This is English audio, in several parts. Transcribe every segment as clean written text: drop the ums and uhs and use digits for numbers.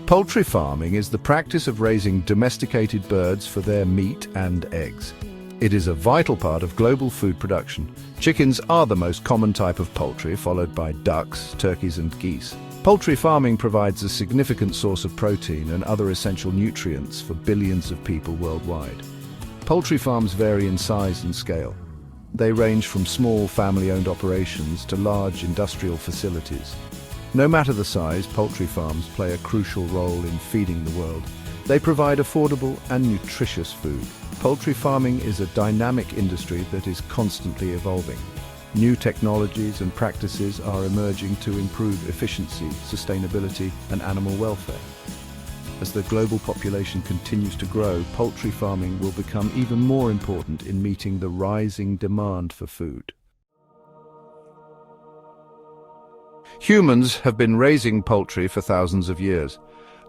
Poultry farming is the practice of raising domesticated birds for their meat and eggs. It is a vital part of global food production. Chickens are the most common type of poultry, followed by ducks, turkeys and geese. Poultry farming provides a significant source of protein and other essential nutrients for billions of people worldwide. Poultry farms vary in size and scale. They range from small family-owned operations to large industrial facilities. No matter the size, poultry farms play a crucial role in feeding the world. They provide affordable and nutritious food. Poultry farming is a dynamic industry that is constantly evolving. New technologies and practices are emerging to improve efficiency, sustainability, and animal welfare. As the global population continues to grow, poultry farming will become even more important in meeting the rising demand for food. Humans have been raising poultry for thousands of years.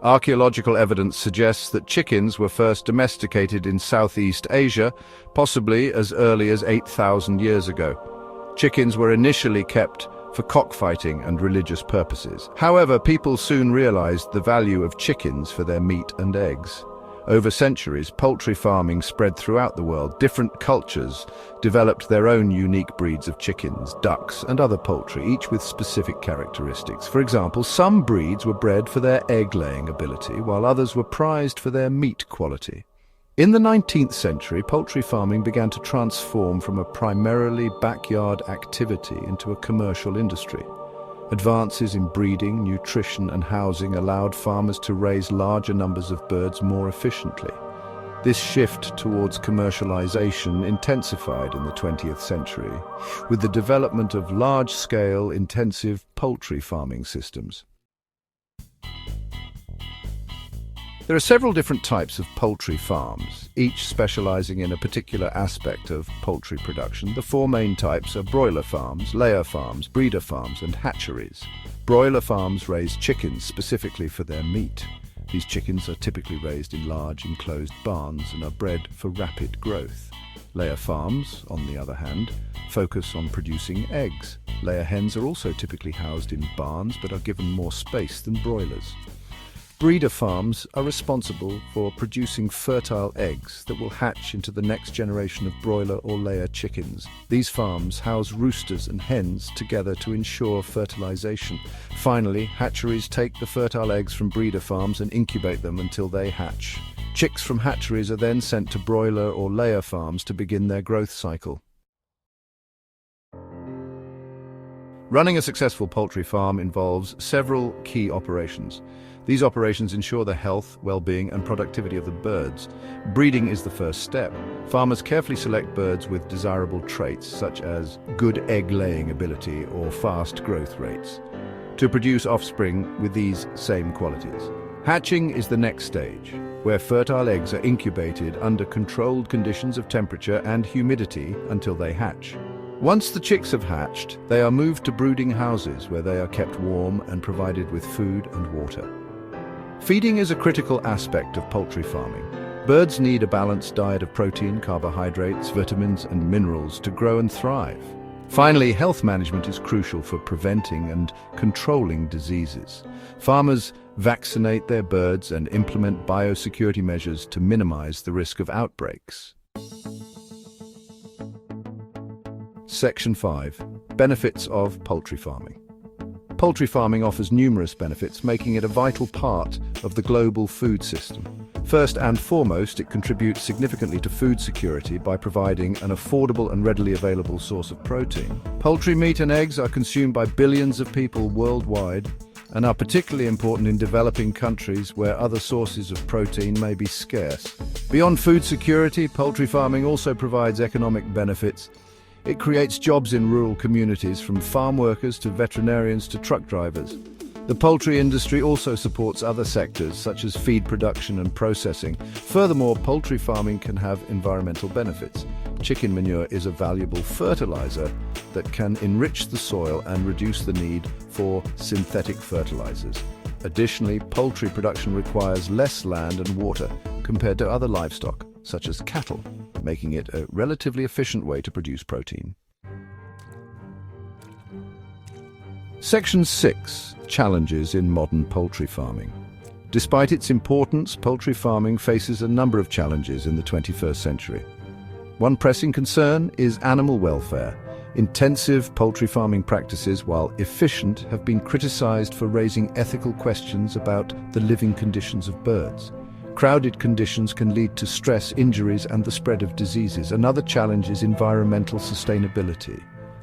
Archaeological evidence suggests that chickens were first domesticated in Southeast Asia, possibly as early as 8,000 years ago. Chickens were initially kept for cockfighting and religious purposes. However, people soon realized the value of chickens for their meat and eggs. Over centuries, poultry farming spread throughout the world. Different cultures developed their own unique breeds of chickens, ducks, and other poultry, each with specific characteristics. For example, some breeds were bred for their egg-laying ability, while others were prized for their meat quality. In the 19th century, poultry farming began to transform from a primarily backyard activity into a commercial industry. Advances in breeding, nutrition, and housing allowed farmers to raise larger numbers of birds more efficiently. This shift towards commercialization intensified in the 20th century, with the development of large-scale, intensive poultry farming systems. There are several different types of poultry farms, each specializing in a particular aspect of poultry production. The four main types are broiler farms, layer farms, breeder farms, and hatcheries. Broiler farms raise chickens specifically for their meat. These chickens are typically raised in large enclosed barns and are bred for rapid growth. Layer farms, on the other hand, focus on producing eggs. Layer hens are also typically housed in barns but are given more space than broilers. Breeder farms are responsible for producing fertile eggs that will hatch into the next generation of broiler or layer chickens. These farms house roosters and hens together to ensure fertilization. Finally, hatcheries take the fertile eggs from breeder farms and incubate them until they hatch. Chicks from hatcheries are then sent to broiler or layer farms to begin their growth cycle. Running a successful poultry farm involves several key operations. These operations ensure the health, well-being, and productivity of the birds. Breeding is the first step. Farmers carefully select birds with desirable traits, such as good egg-laying ability or fast growth rates, to produce offspring with these same qualities. Hatching is the next stage, where fertile eggs are incubated under controlled conditions of temperature and humidity until they hatch. Once the chicks have hatched, they are moved to brooding houses where they are kept warm and provided with food and water. Feeding is a critical aspect of poultry farming. Birds need a balanced diet of protein, carbohydrates, vitamins, and minerals to grow and thrive. Finally, health management is crucial for preventing and controlling diseases. Farmers vaccinate their birds and implement biosecurity measures to minimize the risk of outbreaks. Section 5. Benefits of poultry farming. Poultry farming offers numerous benefits, making it a vital part of the global food system. First and foremost, it contributes significantly to food security by providing an affordable and readily available source of protein. Poultry meat and eggs are consumed by billions of people worldwide and are particularly important in developing countries where other sources of protein may be scarce. Beyond food security, poultry farming also provides economic benefits. It creates jobs in rural communities, from farm workers to veterinarians to truck drivers. The poultry industry also supports other sectors, such as feed production and processing. Furthermore, poultry farming can have environmental benefits. Chicken manure is a valuable fertilizer that can enrich the soil and reduce the need for synthetic fertilizers. Additionally, poultry production requires less land and water compared to other livestock, such as cattle, making it a relatively efficient way to produce protein. Section 6. Challenges in modern poultry farming. Despite its importance, poultry farming faces a number of challenges in the 21st century. One pressing concern is animal welfare. Intensive poultry farming practices, while efficient, have been criticized for raising ethical questions about the living conditions of birds. Crowded conditions can lead to stress, injuries, and the spread of diseases. Another challenge is environmental sustainability.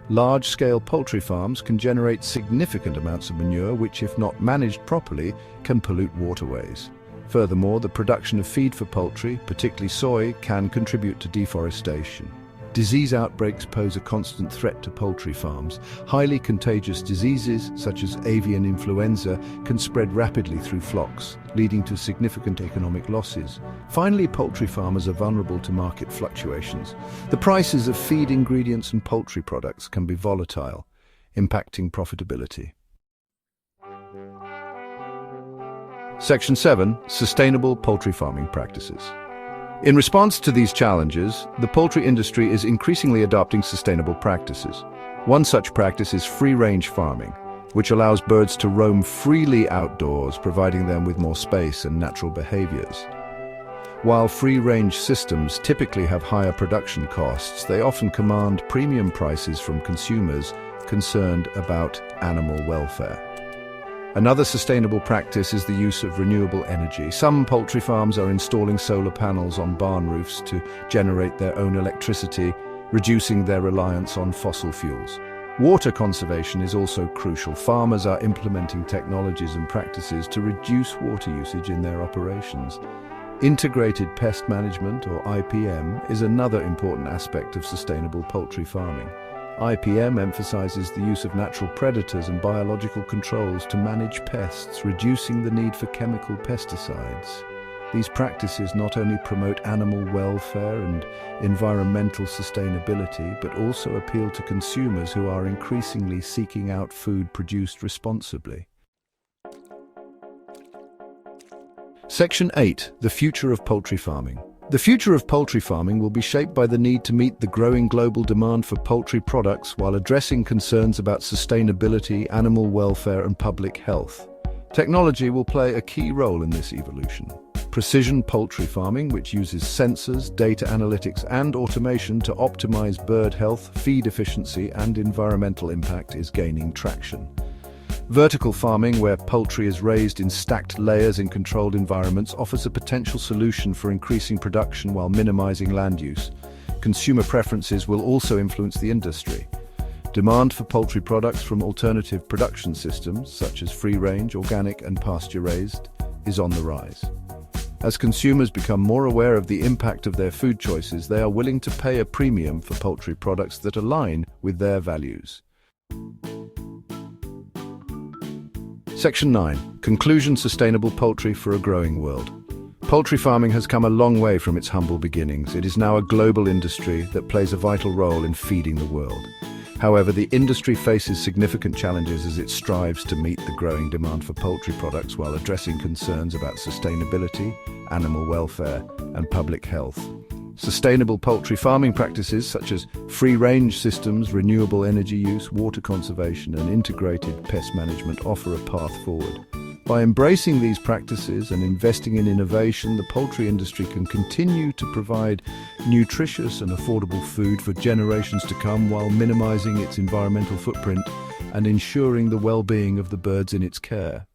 Large-scale poultry farms can generate significant amounts of manure, which, if not managed properly, can pollute waterways. Furthermore, the production of feed for poultry, particularly soy, can contribute to deforestation. Disease outbreaks pose a constant threat to poultry farms. Highly contagious diseases, such as avian influenza, can spread rapidly through flocks, leading to significant economic losses. Finally, poultry farmers are vulnerable to market fluctuations. The prices of feed ingredients and poultry products can be volatile, impacting profitability. Section 7. Sustainable poultry farming practices. In response to these challenges, the poultry industry is increasingly adopting sustainable practices. One such practice is free-range farming, which allows birds to roam freely outdoors, providing them with more space and natural behaviors. While free-range systems typically have higher production costs, they often command premium prices from consumers concerned about animal welfare. Another sustainable practice is the use of renewable energy. Some poultry farms are installing solar panels on barn roofs to generate their own electricity, reducing their reliance on fossil fuels. Water conservation is also crucial. Farmers are implementing technologies and practices to reduce water usage in their operations. Integrated pest management, or IPM, is another important aspect of sustainable poultry farming. IPM emphasizes the use of natural predators and biological controls to manage pests, reducing the need for chemical pesticides. These practices not only promote animal welfare and environmental sustainability, but also appeal to consumers who are increasingly seeking out food produced responsibly. Section 8. The future of poultry farming. The future of poultry farming will be shaped by the need to meet the growing global demand for poultry products while addressing concerns about sustainability, animal welfare, and public health. Technology will play a key role in this evolution. Precision poultry farming, which uses sensors, data analytics, and automation to optimize bird health, feed efficiency, and environmental impact, is gaining traction. Vertical farming, where poultry is raised in stacked layers in controlled environments, offers a potential solution for increasing production while minimizing land use. Consumer preferences will also influence the industry. Demand for poultry products from alternative production systems, such as free-range, organic, and pasture-raised, is on the rise. As consumers become more aware of the impact of their food choices, they are willing to pay a premium for poultry products that align with their values. Section 9. Conclusion: Sustainable poultry for a growing world. Poultry farming has come a long way from its humble beginnings. It is now a global industry that plays a vital role in feeding the world. However, the industry faces significant challenges as it strives to meet the growing demand for poultry products while addressing concerns about sustainability, animal welfare, and public health. Sustainable poultry farming practices such as free-range systems, renewable energy use, water conservation, and integrated pest management offer a path forward. By embracing these practices and investing in innovation, the poultry industry can continue to provide nutritious and affordable food for generations to come while minimizing its environmental footprint and ensuring the well-being of the birds in its care.